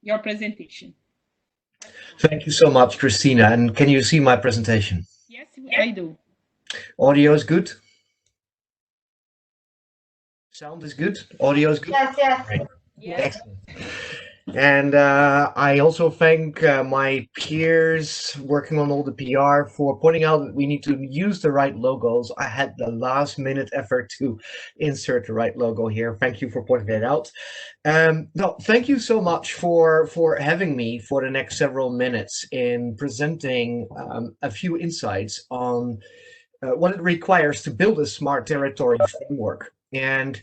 your presentation. Thank you so much, Christina. And can you see my presentation? Yes, I do. Audio is good? Sound is good? Audio is good? Yes, yes. Great. Yes. Excellent. And I also thank my peers working on all the PR for pointing out that we need to use the right logos. I had the last minute effort to insert the right logo here. Thank you for pointing that out. No, thank you so much for having me for the next several minutes in presenting a few insights on what it requires to build a smart territory framework. And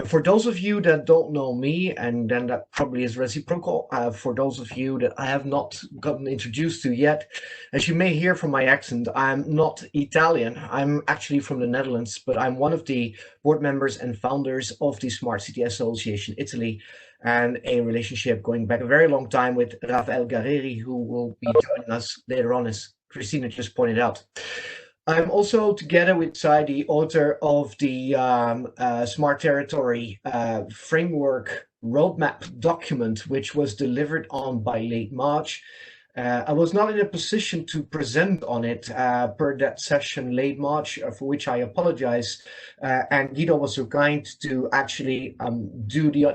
for those of you that don't know me, and then that probably is reciprocal, for those of you that I have not gotten introduced to yet, as you may hear from my accent, I'm not Italian. I'm actually from the Netherlands, but I'm one of the board members and founders of the Smart City Association Italy, and a relationship going back a very long time with Rafael Guerrieri, who will be joining us later on, as Christina just pointed out. I'm also, together with Sai, the author of the Smart Territory Framework Roadmap document, which was delivered on by late March. I was not in a position to present on it per that session late March, for which I apologize. And Guido was so kind to actually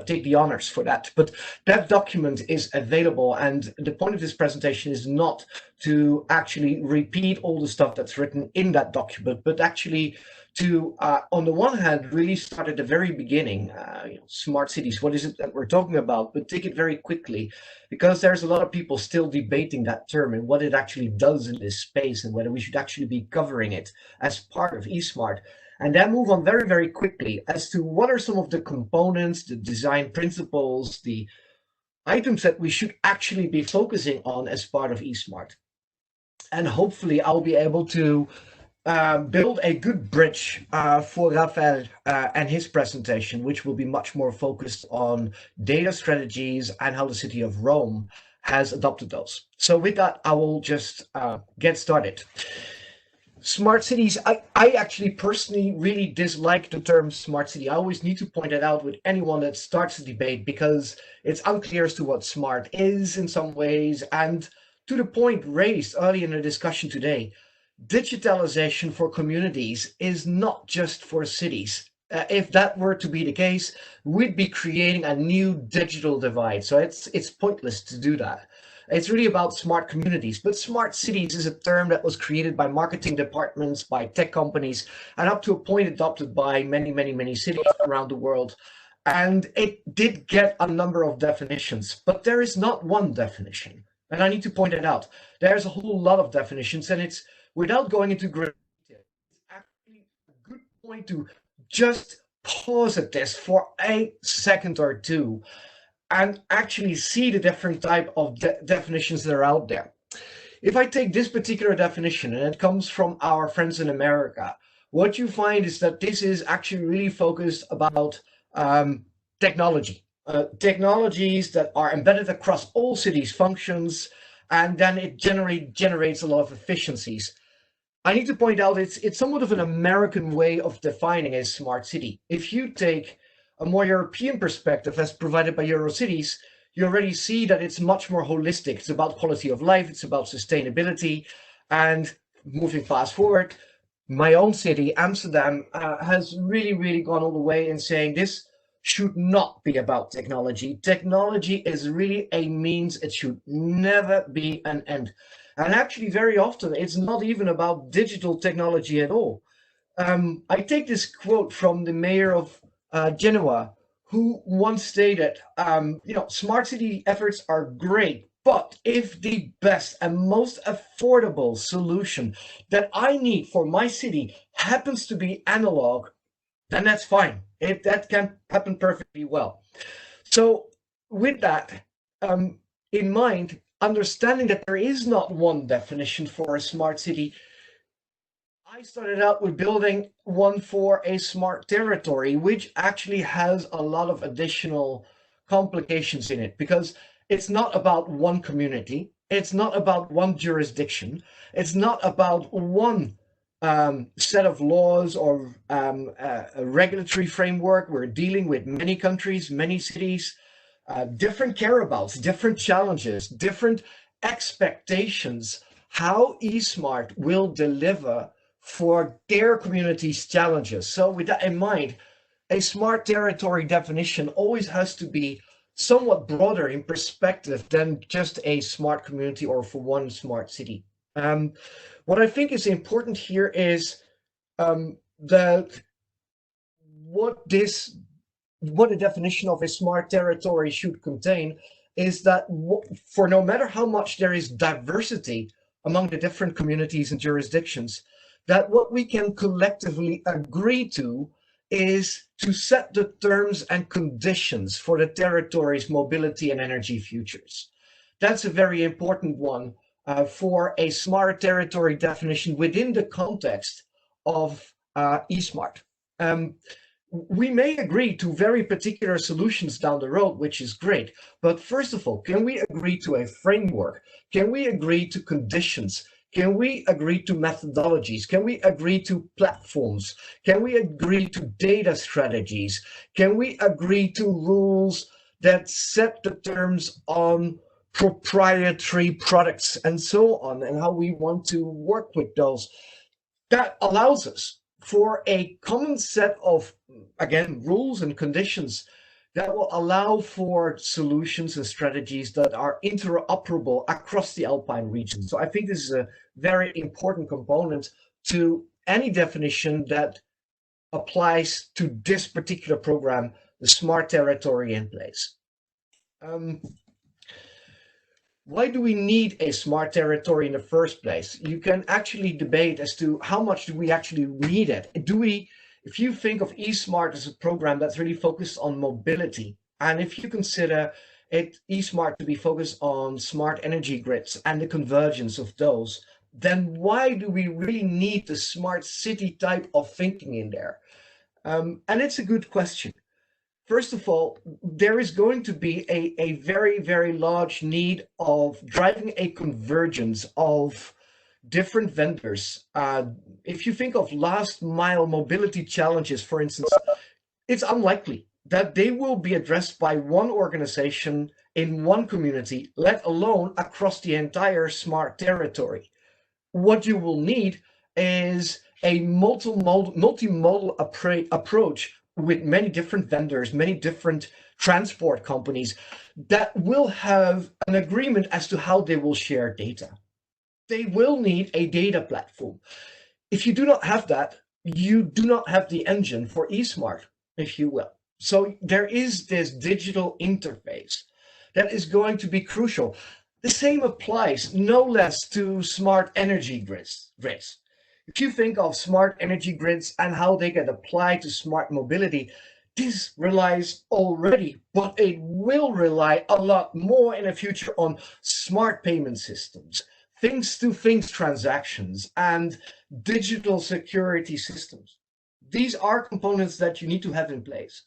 take the honors for that. But that document is available, and the point of this presentation is not to actually repeat all the stuff that's written in that document, but actually to, on the one hand, really start at the very beginning, smart cities, what is it that we're talking about, but take it very quickly, because there's a lot of people still debating that term and what it actually does in this space and whether we should actually be covering it as part of eSmart. And then move on very, very quickly as to what are some of the components, the design principles, the items that we should actually be focusing on as part of eSmart. And hopefully I'll be able to build a good bridge for Rafael and his presentation, which will be much more focused on data strategies and how the city of Rome has adopted those. So with that, I will just get started. Smart cities, I actually personally really dislike the term smart city. I always need to point it out with anyone that starts a debate, because it's unclear as to what smart is in some ways. And to the point raised early in the discussion today, digitalization for communities is not just for cities. If that were to be the case, we'd be creating a new digital divide. So it's pointless to do that. It's really about smart communities, but smart cities is a term that was created by marketing departments, by tech companies, and up to a point adopted by many, many, many cities around the world. And it did get a number of definitions, but there is not one definition. And I need to point it out. There's a whole lot of definitions, and it's, without going into great detail, it's actually a good point to just pause at this for a second or two and actually see the different type of definitions that are out there. If I take this particular definition, and it comes from our friends in America, what you find is that this is actually really focused about technology. Technologies that are embedded across all cities' functions, and then it generates a lot of efficiencies. I need to point out it's somewhat of an American way of defining a smart city. If you take a more European perspective as provided by Eurocities, you already see that it's much more holistic. It's about quality of life, it's about sustainability. And moving fast forward, my own city, Amsterdam, has really, really gone all the way in saying this should not be about technology. Technology is really a means, it should never be an end. And actually, very often, it's not even about digital technology at all. I take this quote from the mayor of Genoa, who once stated, smart city efforts are great, but if the best and most affordable solution that I need for my city happens to be analog, then that's fine. That can happen perfectly well. So with that in mind, understanding that there is not one definition for a smart city, I started out with building one for a smart territory, which actually has a lot of additional complications in it, because it's not about one community, it's not about one jurisdiction, it's not about one set of laws or a regulatory framework. We're dealing with many countries, many cities, different care-abouts, different challenges, different expectations, how eSmart will deliver for their community's challenges. So with that in mind, a smart territory definition always has to be somewhat broader in perspective than just a smart community or for one smart city. What I think is important here is that what this what the definition of a smart territory should contain is that for no matter how much there is diversity among the different communities and jurisdictions, that what we can collectively agree to is to set the terms and conditions for the territory's mobility and energy futures. That's a very important one for a smart territory definition within the context of eSmart. We may agree to very particular solutions down the road, which is great. But first of all, can we agree to a framework? Can we agree to conditions? Can we agree to methodologies? Can we agree to platforms? Can we agree to data strategies? Can we agree to rules that set the terms on proprietary products and so on, and how we want to work with those? That allows us for a common set of, again, rules and conditions that will allow for solutions and strategies that are interoperable across the Alpine region. So I think this is a very important component to any definition that applies to this particular program, the Smart Territory in place. Why do we need a smart territory in the first place? You can actually debate as to how much do we actually need it. If you think of eSmart as a program that's really focused on mobility, and if you consider eSmart to be focused on smart energy grids and the convergence of those, then why do we really need the smart city type of thinking in there? And it's a good question. First of all, there is going to be a very, very large need of driving a convergence of different vendors. If you think of last mile mobility challenges, for instance, it's unlikely that they will be addressed by one organization in one community, let alone across the entire smart territory. What you will need is a multimodal approach with many different vendors, many different transport companies that will have an agreement as to how they will share data. They will need a data platform. If you do not have that, you do not have the engine for eSmart, if you will. So there is this digital interface that is going to be crucial. The same applies no less to smart energy grids. If you think of smart energy grids and how they get applied to smart mobility, this relies already, but it will rely a lot more in the future on smart payment systems, things-to-things transactions, and digital security systems. These are components that you need to have in place.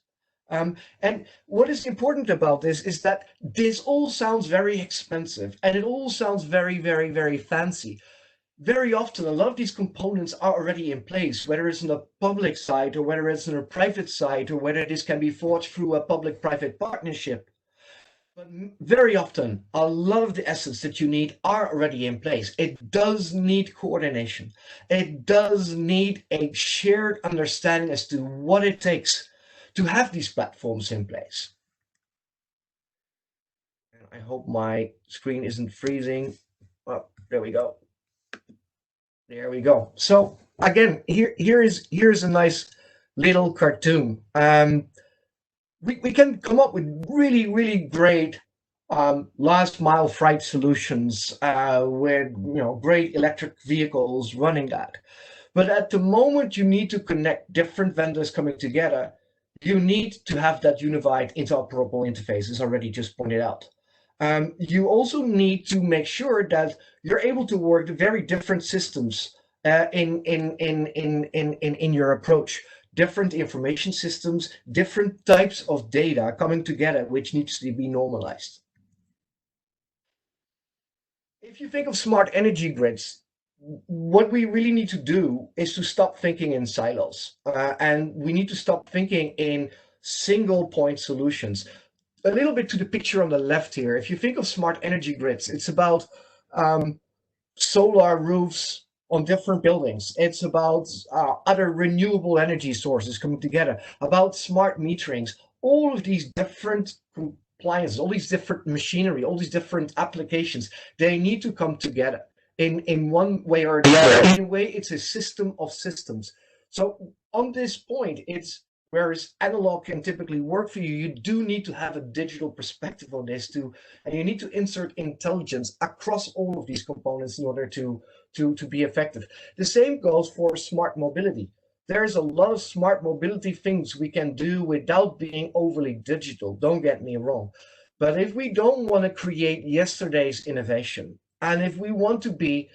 And what is important about this is that this all sounds very expensive and it all sounds very, very, very fancy. Very often, a lot of these components are already in place, whether it's on a public side or whether it's on a private side or whether this can be forged through a public-private partnership. But very often, a lot of the assets that you need are already in place. It does need coordination. It does need a shared understanding as to what it takes to have these platforms in place. And I hope my screen isn't freezing. Oh, there we go. There we go. So again, here's a nice little cartoon. We can come up with really, really great last mile freight solutions with great electric vehicles running that. But at the moment you need to connect different vendors coming together, you need to have that unified interoperable interface, as already just pointed out. You also need to make sure that you're able to work very different systems in your approach, different information systems, different types of data coming together, which needs to be normalized. If you think of smart energy grids, what we really need to do is to stop thinking in silos, and we need to stop thinking in single point solutions. a little bit to the picture on the left here. If you think of smart energy grids, it's about solar roofs on different buildings. It's about other renewable energy sources coming together, about smart meterings, all of these different compliances, all these different machinery, all these different applications, they need to come together in one way or the other. In a way, it's a system of systems. So on this point, it's whereas analog can typically work for you, you do need to have a digital perspective on this too, and you need to insert intelligence across all of these components in order to be effective. The same goes for smart mobility. There's a lot of smart mobility things we can do without being overly digital, don't get me wrong. But if we don't want to create yesterday's innovation, and if we want to be,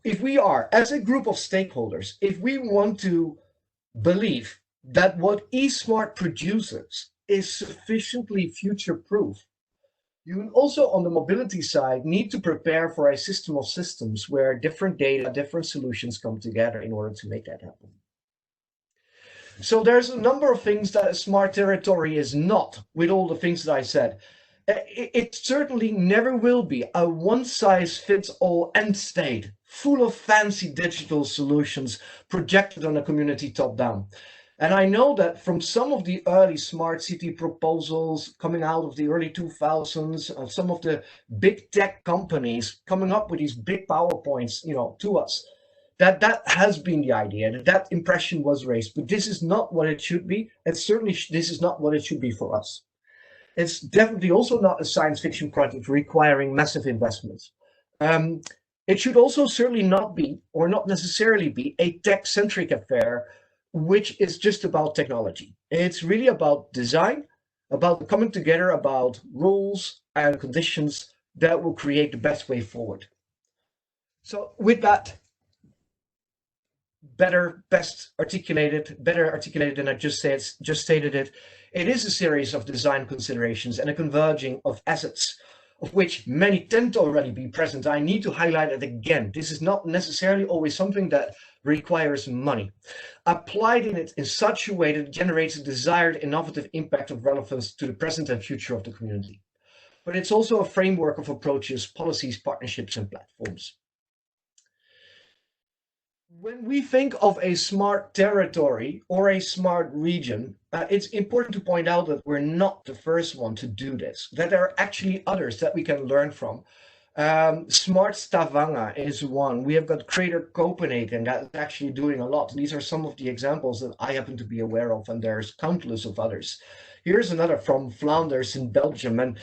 if we are, as a group of stakeholders, if we want to believe that what eSmart produces is sufficiently future-proof, you also, on the mobility side, need to prepare for a system of systems where different data, different solutions come together in order to make that happen. So there's a number of things that a smart territory is not, with all the things that I said. It certainly never will be a one-size-fits-all end state, full of fancy digital solutions projected on a community top-down. And I know that from some of the early smart city proposals coming out of the early 2000s, some of the big tech companies coming up with these big PowerPoints, to us, that has been the idea, that impression was raised. But this is not what it should be, and certainly this is not what it should be for us. It's definitely also not a science fiction project requiring massive investments. It should also certainly not be, or not necessarily be, a tech-centric affair, which is just about technology. It's really about design, about coming together, about rules and conditions that will create the best way forward. So with that, better articulated than I just stated it. It is a series of design considerations and a converging of assets, of which many tend to already be present. I need to highlight it again. This is not necessarily always something that requires money. Applied in such a way that it generates a desired innovative impact of relevance to the present and future of the community. But it's also a framework of approaches, policies, partnerships, and platforms. When we think of a smart territory or a smart region, it's important to point out that we're not the first one to do this, that there are actually others that we can learn from. Smart Stavanger is one. We have got Greater Copenhagen that's actually doing a lot. These are some of the examples that I happen to be aware of, and there's countless of others. Here's another from Flanders in Belgium, and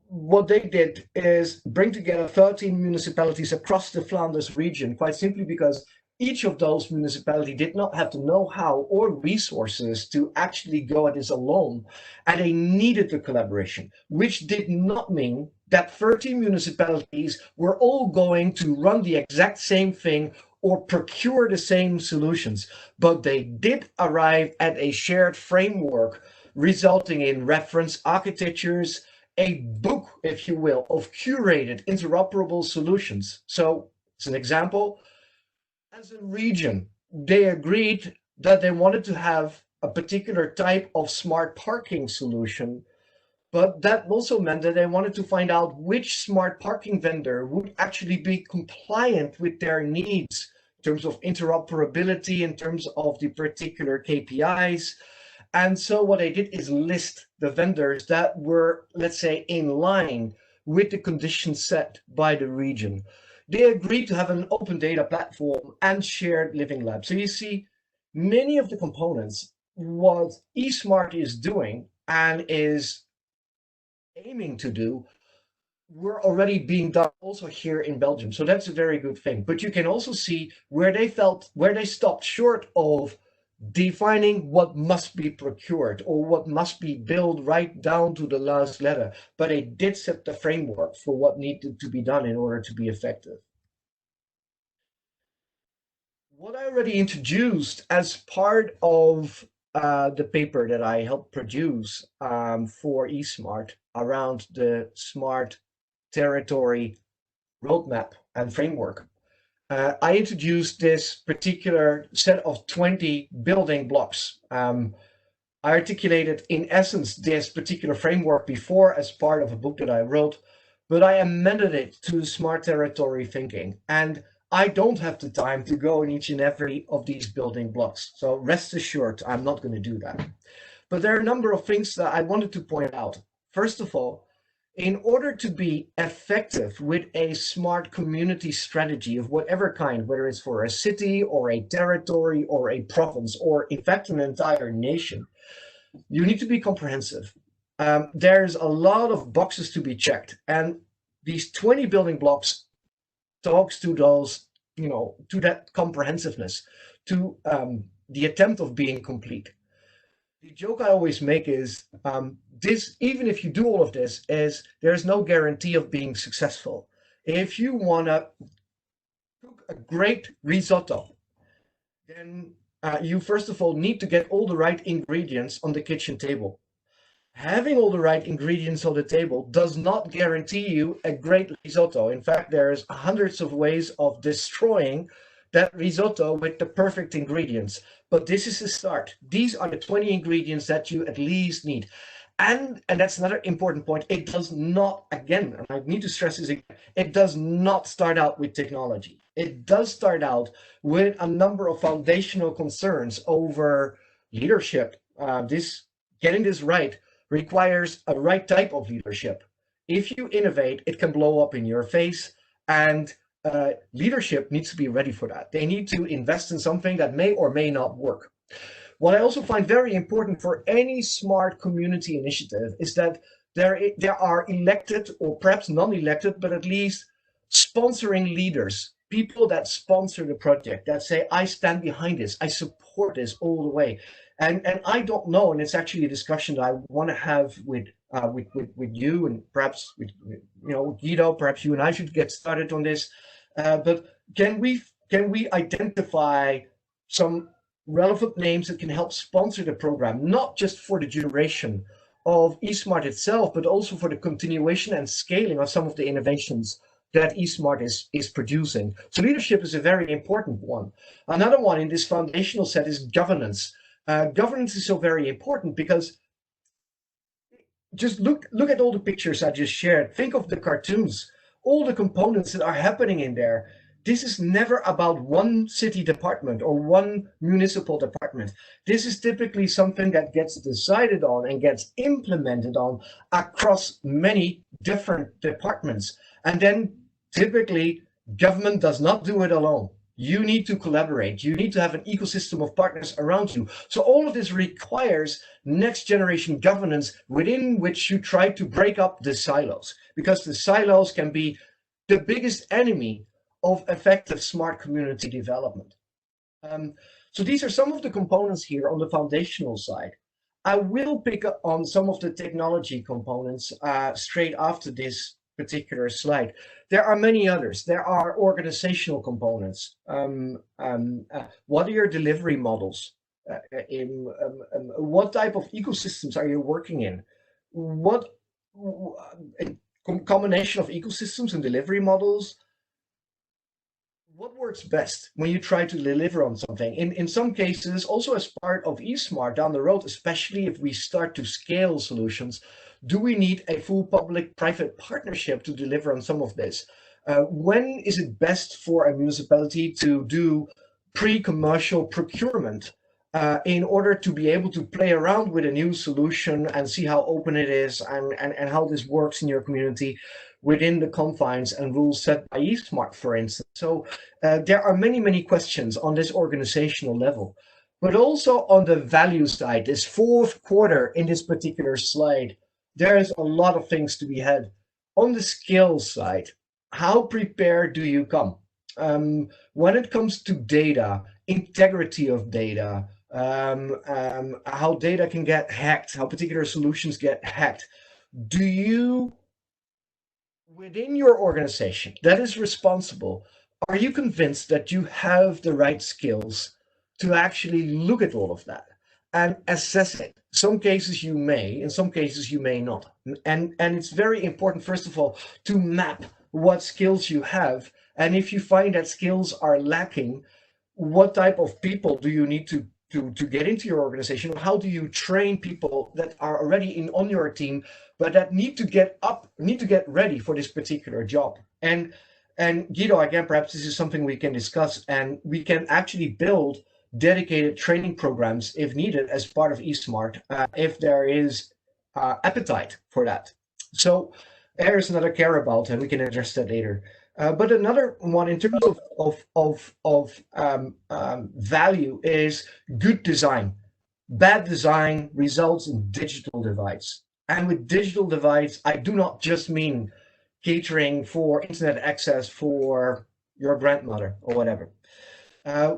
what they did is bring together 13 municipalities across the Flanders region, quite simply because each of those municipalities did not have the know-how or resources to actually go at this alone, and they needed the collaboration, which did not mean that 13 municipalities were all going to run the exact same thing or procure the same solutions, but they did arrive at a shared framework, resulting in reference architectures, a book, if you will, of curated interoperable solutions. So, as an example, as a region, they agreed that they wanted to have a particular type of smart parking solution, but that also meant that they wanted to find out which smart parking vendor would actually be compliant with their needs in terms of interoperability, in terms of the particular KPIs. And so what they did is list the vendors that were, let's say, in line with the conditions set by the region. They agreed to have an open data platform and shared living lab. So you see, many of the components, what eSmart is doing and is aiming to do, were already being done also here in Belgium. So that's a very good thing. But you can also see where they stopped short of defining what must be procured or what must be built right down to the last letter, but it did set the framework for what needed to be done in order to be effective. What I already introduced as part of the paper that I helped produce for eSmart around the smart territory roadmap and framework. I introduced this particular set of 20 building blocks. I articulated, in essence, this particular framework before as part of a book that I wrote, but I amended it to smart territory thinking. And I don't have the time to go in each and every of these building blocks. So rest assured, I'm not going to do that. But there are a number of things that I wanted to point out. First of all, in order to be effective with a smart community strategy of whatever kind, whether it's for a city or a territory or a province, or in fact, an entire nation, you need to be comprehensive. There's a lot of boxes to be checked. And these 20 building blocks talks to those, to that comprehensiveness, to the attempt of being complete. The joke I always make is this, even if you do all of this, is there's no guarantee of being successful. If you want to cook a great risotto, then you first of all need to get all the right ingredients on the kitchen table. Having all the right ingredients on the table does not guarantee you a great risotto. In fact, there's hundreds of ways of destroying that risotto with the perfect ingredients. But this is the start. These are the 20 ingredients that you at least need. And that's another important point. It does not, again, and I need to stress this again, it does not start out with technology. It does start out with a number of foundational concerns over leadership. Getting this right requires a right type of leadership. If you innovate, it can blow up in your face, and leadership needs to be ready for that. They need to invest in something that may or may not work. What I also find very important for any smart community initiative is that there are elected, or perhaps non-elected, but at least sponsoring leaders, people that sponsor the project, that say, I stand behind this, I support this all the way. And I don't know, and it's actually a discussion that I want to have with you, and perhaps with Guido. Perhaps you and I should get started on this. But can we identify some relevant names that can help sponsor the program, not just for the duration of eSmart itself, but also for the continuation and scaling of some of the innovations that eSmart is producing. So leadership is a very important one. Another one in this foundational set is governance. Governance is so very important because just look at all the pictures I just shared. Think of the cartoons, all the components that are happening in there. This is never about one city department or one municipal department. This is typically something that gets decided on and gets implemented on across many different departments. And then typically government does not do it alone. You need to collaborate. You need to have an ecosystem of partners around you. So all of this requires next generation governance within which you try to break up the silos, because the silos can be the biggest enemy of effective smart community development. So these are some of the components here on the foundational side. I will pick up on some of the technology components straight after this particular slide. There are many others. There are organizational components. What are your delivery models? What type of ecosystems are you working in? What combination of ecosystems and delivery models? What works best when you try to deliver on something? In some cases, also as part of eSmart down the road, especially if we start to scale solutions, do we need a full public-private partnership to deliver on some of this? When is it best for a municipality to do pre-commercial procurement in order to be able to play around with a new solution and see how open it is and how this works in your community within the confines and rules set by eSmart, for instance? So there are many, many questions on this organizational level, but also on the value side, this fourth quarter in this particular slide, there's a lot of things to be had. On the skills side, how prepared do you come? When it comes to data, integrity of data, how data can get hacked, how particular solutions get hacked, do you, within your organization that is responsible, are you convinced that you have the right skills to actually look at all of that and assess it? Some cases you may, in some cases you may not. And it's very important, first of all, to map what skills you have. And if you find that skills are lacking, what type of people do you need to to get into your organization? How do you train people that are already on your team, but that need to get ready for this particular job? And Guido, again, perhaps this is something we can discuss, and we can actually build dedicated training programs if needed as part of eSmart, if there is appetite for that. So there's another care about, and we can address that later. But another one in terms of value is good design. Bad design results in digital divides. And with digital divides, I do not just mean catering for internet access for your grandmother or whatever.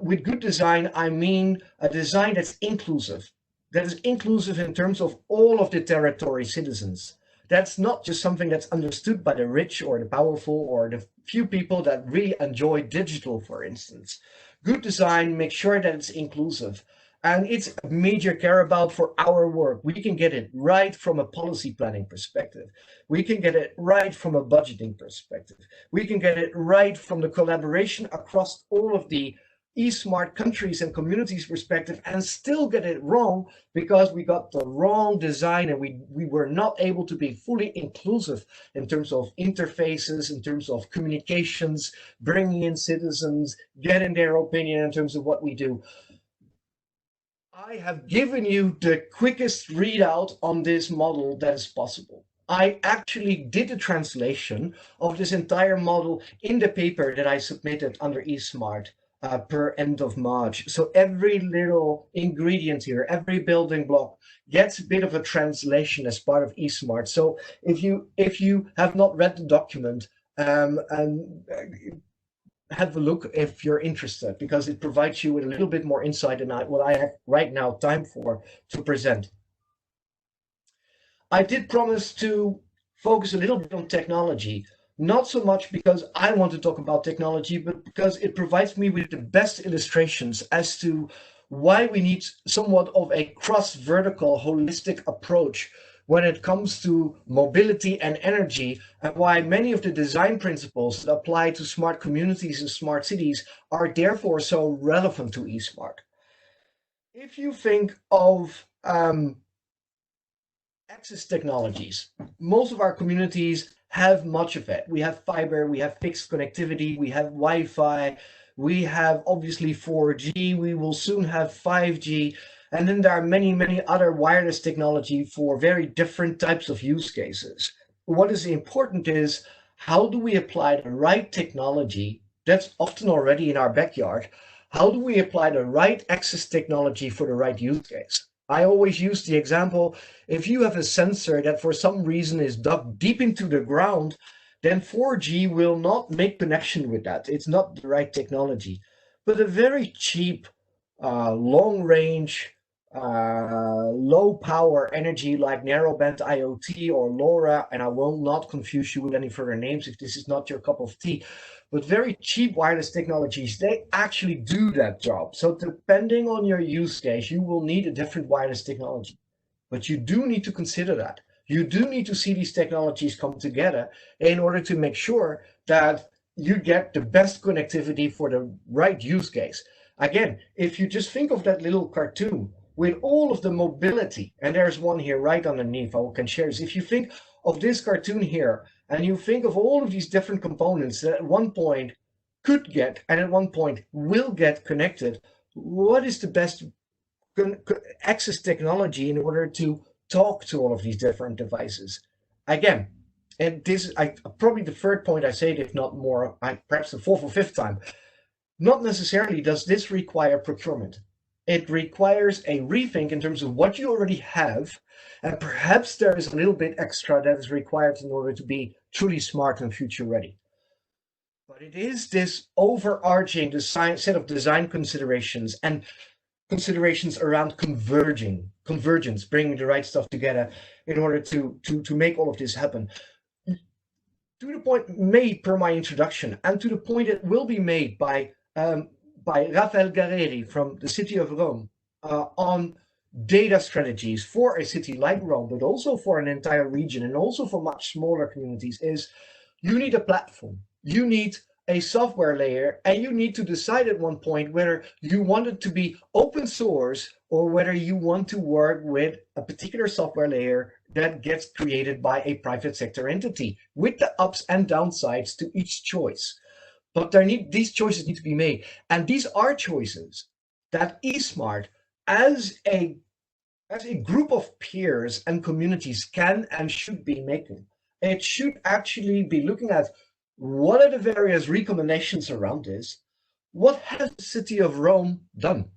With good design, I mean a design that's inclusive, that is inclusive in terms of all of the territory citizens. That's not just something that's understood by the rich or the powerful or the few people that really enjoy digital, for instance. Good design makes sure that it's inclusive. And it's a major care about for our work. We can get it right from a policy planning perspective. We can get it right from a budgeting perspective. We can get it right from the collaboration across all of the eSmart countries and communities perspective, and still get it wrong because we got the wrong design and we were not able to be fully inclusive in terms of interfaces, in terms of communications, bringing in citizens, getting their opinion in terms of what we do. I have given you the quickest readout on this model that is possible. I actually did a translation of this entire model in the paper that I submitted under eSmart per end of March. So every little ingredient here, every building block gets a bit of a translation as part of eSmart. So if you have not read the document, and have a look if you're interested, because it provides you with a little bit more insight than what I have right now time for to present. I did promise to focus a little bit on technology, not so much because I want to talk about technology, but because it provides me with the best illustrations as to why we need somewhat of a cross-vertical holistic approach when it comes to mobility and energy, and why many of the design principles that apply to smart communities and smart cities are therefore so relevant to eSmart. If you think of access technologies, most of our communities have much of it. We have fiber, we have fixed connectivity, we have Wi-Fi, we have obviously 4G, we will soon have 5G, and then there are many, many other wireless technology for very different types of use cases. What is important is, how do we apply the right technology that's often already in our backyard? How do we apply the right access technology for the right use case? I always use the example, if you have a sensor that for some reason is dug deep into the ground, then 4G will not make connection with that. It's not the right technology. But a very cheap, long range, low power energy like narrowband IoT or LoRa, and I will not confuse you with any further names if this is not your cup of tea, but very cheap wireless technologies, they actually do that job. So depending on your use case, you will need a different wireless technology. But you do need to consider that. You do need to see these technologies come together in order to make sure that you get the best connectivity for the right use case. Again, if you just think of that little cartoon with all of the mobility, and there's one here right underneath, I can share this. If you think of this cartoon here, and you think of all of these different components that at one point could get, and at one point will get connected, what is the best access technology in order to talk to all of these different devices? Again, and this is probably the third point I say it, if not more, perhaps the fourth or fifth time, not necessarily does this require procurement. It requires a rethink in terms of what you already have, and perhaps there is a little bit extra that is required in order to be truly smart and future ready. But it is this overarching set of design considerations and considerations around convergence, bringing the right stuff together in order to make all of this happen. To the point made per my introduction, and to the point that will be made by Rafael Guerreri from the city of Rome on data strategies for a city like Rome, but also for an entire region and also for much smaller communities, is you need a platform. You need a software layer, and you need to decide at one point whether you want it to be open source or whether you want to work with a particular software layer that gets created by a private sector entity with the ups and downsides to each choice. But these choices need to be made. And these are choices that eSmart, as a group of peers and communities, can and should be making. It should actually be looking at what are the various recommendations around this. What has the city of Rome done?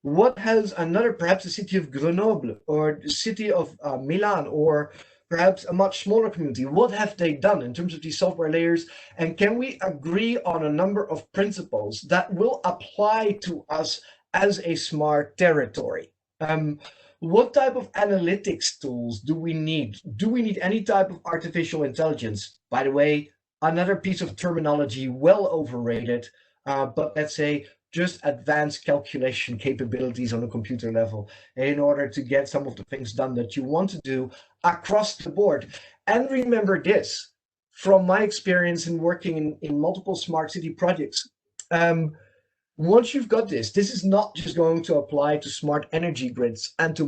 What has perhaps the city of Grenoble or the city of Milan, or perhaps a much smaller community, what have they done in terms of these software layers? And can we agree on a number of principles that will apply to us as a smart territory? What type of analytics tools do we need? Do we need any type of artificial intelligence? By the way, another piece of terminology well overrated, but let's say just advanced calculation capabilities on a computer level in order to get some of the things done that you want to do across the board. And remember this, from my experience in working in multiple smart city projects, once you've got this is not just going to apply to smart energy grids and to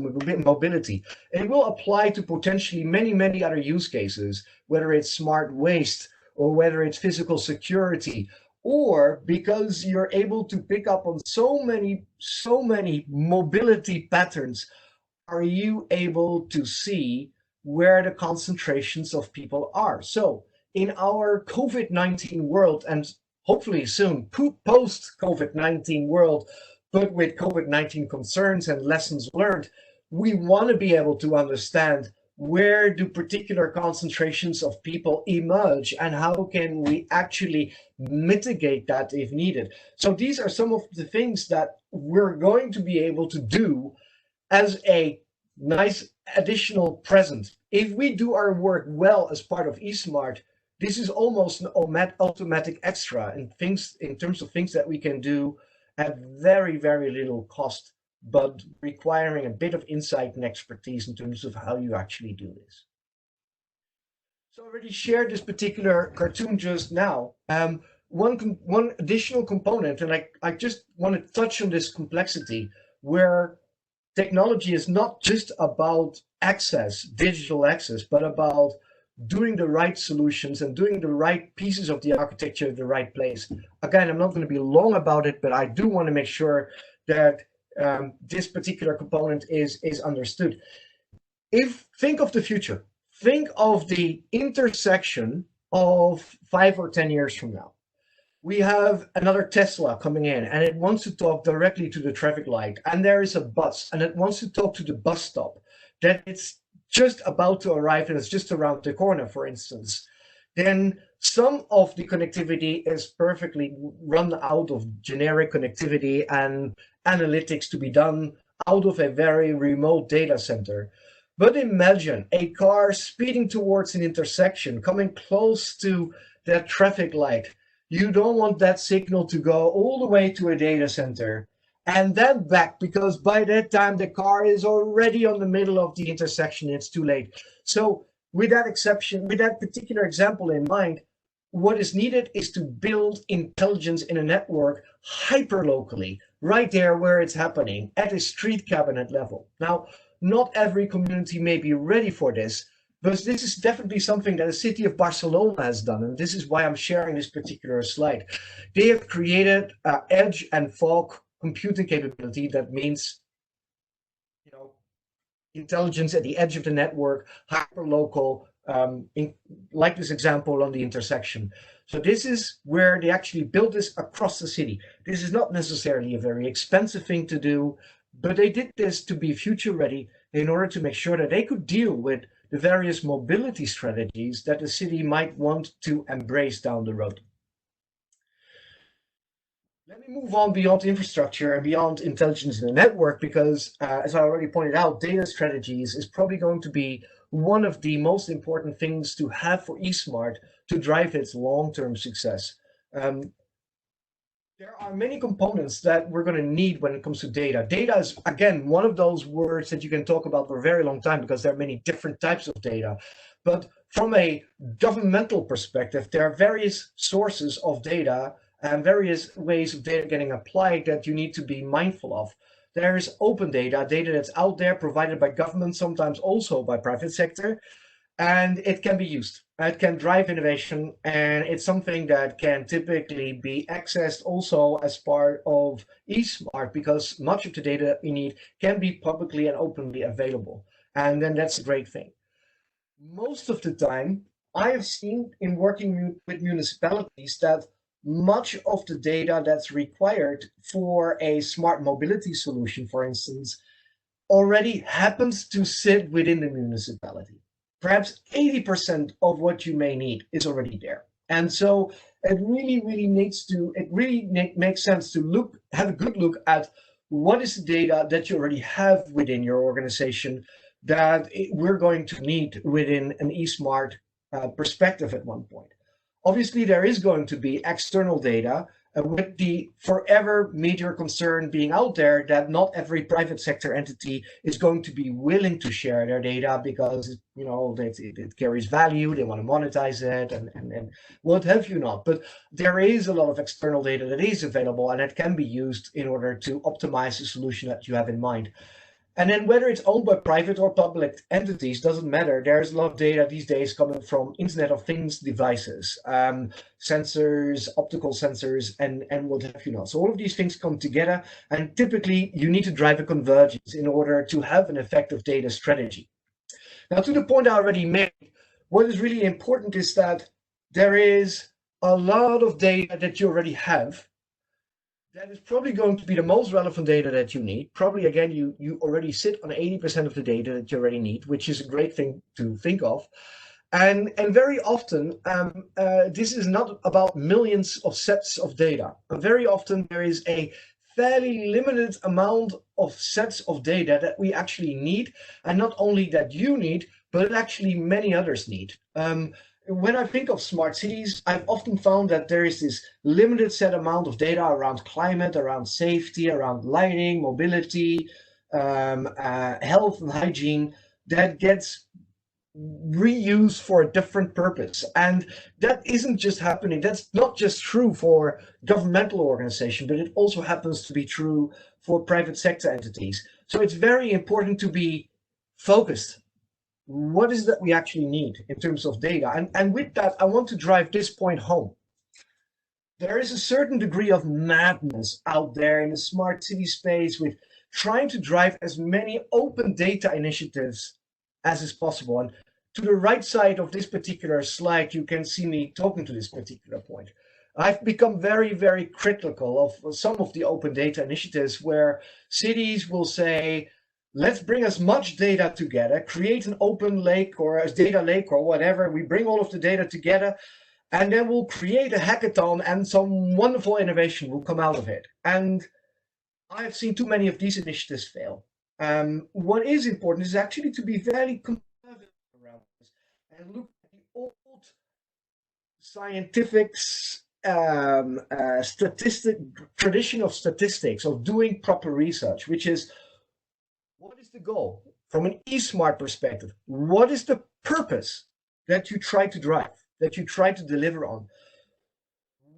mobility. It will apply to potentially many, many other use cases, whether it's smart waste or whether it's physical security, or because you're able to pick up on so many mobility patterns, are you able to see where the concentrations of people are? So in our COVID-19 world, and hopefully soon post-COVID-19 world, but with COVID-19 concerns and lessons learned, we want to be able to understand where do particular concentrations of people emerge and how can we actually mitigate that if needed. So these are some of the things that we're going to be able to do as a nice additional present. If we do our work well as part of eSmart, this is almost an automatic extra in terms of things that we can do at very, very little cost, but requiring a bit of insight and expertise in terms of how you actually do this. So I already shared this particular cartoon just now. One additional component, and I just want to touch on this complexity, where technology is not just about access, digital access, but about doing the right solutions and doing the right pieces of the architecture at the right place. Again, I'm not going to be long about it, but I do want to make sure that this particular component is understood. Think of the future. Think of the intersection of 5 or 10 years from now. We have another Tesla coming in and it wants to talk directly to the traffic light, and there is a bus and it wants to talk to the bus stop that it's just about to arrive and it's just around the corner, for instance. Then some of the connectivity is perfectly run out of generic connectivity and analytics to be done out of a very remote data center. But imagine a car speeding towards an intersection, coming close to that traffic light. You don't want that signal to go all the way to a data center and then back, because by that time the car is already on the middle of the intersection. It's too late. So with that particular example in mind, what is needed is to build intelligence in a network hyper locally, right there where it's happening at a street cabinet level. Now, not every community may be ready for this, but this is definitely something that the city of Barcelona has done, and this is why I'm sharing this particular slide. They have created edge and fog computing capability. That means, intelligence at the edge of the network, hyper-local, like this example on the intersection. So this is where they actually built this across the city. This is not necessarily a very expensive thing to do, but they did this to be future ready in order to make sure that they could deal with the various mobility strategies that the city might want to embrace down the road. Let me move on beyond infrastructure and beyond intelligence in the network, because as I already pointed out, data strategies is probably going to be one of the most important things to have for eSmart to drive its long-term success. There are many components that we're going to need when it comes to data. Data is, again, one of those words that you can talk about for a very long time because there are many different types of data. But from a governmental perspective, there are various sources of data and various ways of data getting applied that you need to be mindful of. There is open data, data that's out there provided by government, sometimes also by private sector, and it can be used. It can drive innovation, and it's something that can typically be accessed also as part of eSmart because much of the data that we need can be publicly and openly available. And then that's a great thing. Most of the time, I have seen in working with municipalities that much of the data that's required for a smart mobility solution, for instance, already happens to sit within the municipality. Perhaps 80% of what you may need is already there. And so it really makes sense to have a good look at what is the data that you already have within your organization that we're going to need within an eSmart perspective at one point. Obviously, there is going to be external data with the forever major concern being out there that not every private sector entity is going to be willing to share their data because it carries value, they want to monetize it, and what have you not. But there is a lot of external data that is available and that can be used in order to optimize the solution that you have in mind. And then whether it's owned by private or public entities doesn't matter. There's a lot of data these days coming from Internet of Things devices, sensors, optical sensors, and what have you not. So all of these things come together, and typically you need to drive a convergence in order to have an effective data strategy. Now, to the point I already made, what is really important is that there is a lot of data that you already have that is probably going to be the most relevant data that you need. Probably, again, you already sit on 80% of the data that you already need, which is a great thing to think of. And very often, this is not about millions of sets of data. Very often, there is a fairly limited amount of sets of data that we actually need, and not only that you need, but actually many others need. When I think of smart cities, I've often found that there is this limited set amount of data around climate, around safety, around lighting, mobility, health and hygiene that gets reused for a different purpose. And that isn't just happening. That's not just true for governmental organizations, but it also happens to be true for private sector entities. So it's very important to be focused. What is that we actually need in terms of data? And with that, I want to drive this point home. There is a certain degree of madness out there in the smart city space with trying to drive as many open data initiatives as is possible. And to the right side of this particular slide, you can see me talking to this particular point. I've become very, very critical of some of the open data initiatives where cities will say, let's bring as much data together, create an open lake or a data lake or whatever. We bring all of the data together, and then we'll create a hackathon and some wonderful innovation will come out of it. And I've seen too many of these initiatives fail. What is important is actually to be very conservative around this and look at the old scientific tradition of statistics, of doing proper research, which is, what is the goal from an eSmart perspective? What is the purpose that you try to drive, that you try to deliver on?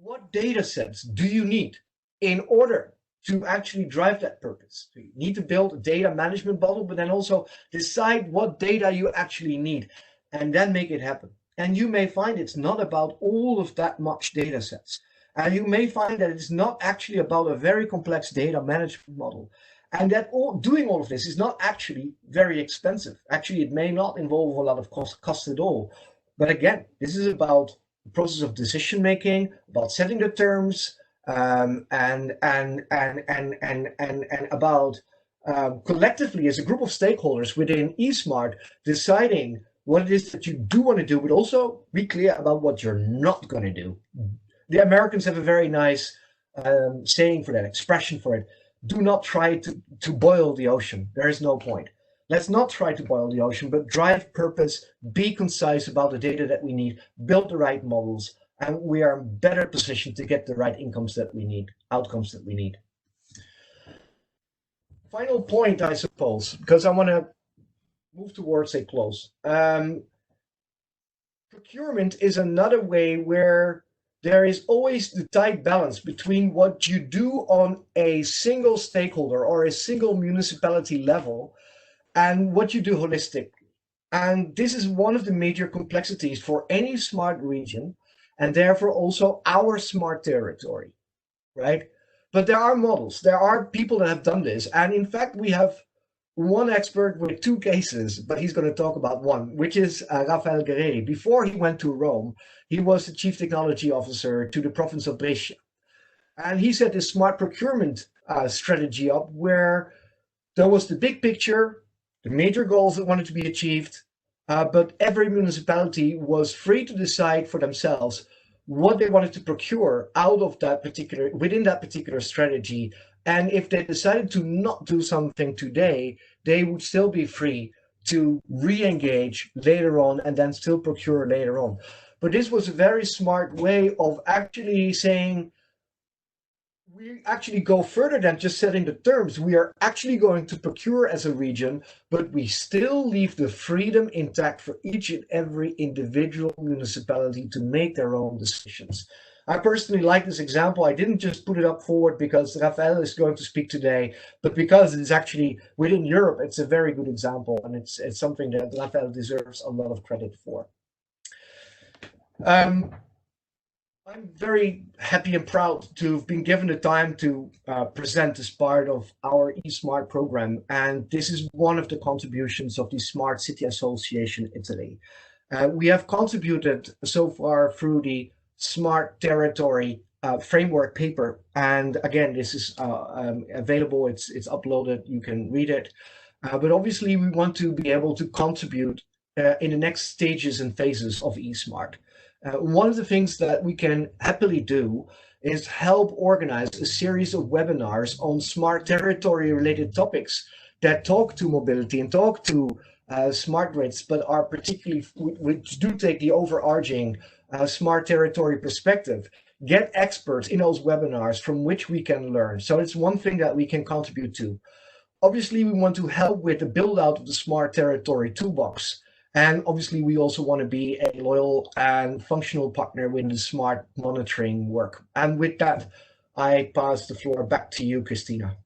What data sets do you need in order to actually drive that purpose? So you need to build a data management model, but then also decide what data you actually need and then make it happen. And you may find it's not about all of that much data sets. And you may find that it's not actually about a very complex data management model. And that doing all of this is not actually very expensive. Actually, it may not involve a lot of cost at all. But again, this is about the process of decision making, about setting the terms, and about collectively as a group of stakeholders within eSmart deciding what it is that you do want to do, but also be clear about what you're not going to do. The Americans have a very nice saying for that, expression for it. Do not try to boil the ocean. There is no point. Let's not try to boil the ocean, but drive purpose, be concise about the data that we need, build the right models, and we are better positioned to get the right outcomes that we need. Final point, I suppose, because I want to move towards a close. Procurement is another way where there is always the tight balance between what you do on a single stakeholder or a single municipality level and what you do holistically. And this is one of the major complexities for any smart region, and therefore also our smart territory, right? But there are models, there are people that have done this. And in fact, we have one expert with two cases, but he's going to talk about one, which is Rafael Guerreri. Before he went to Rome, he was the chief technology officer to the province of Brescia. And he set this smart procurement strategy up where there was the big picture, the major goals that wanted to be achieved, but every municipality was free to decide for themselves what they wanted to procure out of within that particular strategy. And if they decided to not do something today, they would still be free to re-engage later on and then still procure later on. But this was a very smart way of actually saying, we actually go further than just setting the terms. We are actually going to procure as a region, but we still leave the freedom intact for each and every individual municipality to make their own decisions. I personally like this example. I didn't just put it up forward because Rafael is going to speak today, but because it's actually within Europe, it's a very good example, and it's something that Rafael deserves a lot of credit for. I'm very happy and proud to have been given the time to present as part of our eSmart program, and this is one of the contributions of the Smart City Association Italy. We have contributed so far through the Smart Territory framework paper, and again, this is available. It's uploaded. You can read it. But obviously, we want to be able to contribute in the next stages and phases of eSmart. One of the things that we can happily do is help organize a series of webinars on smart territory related topics that talk to mobility and talk to smart grids, but are particularly, which do take the overarching smart territory perspective. Get experts in those webinars from which we can learn. So it's one thing that we can contribute to. Obviously, we want to help with the build out of the smart territory toolbox. And obviously, we also want to be a loyal and functional partner in the smart monitoring work. And with that, I pass the floor back to you, Christina.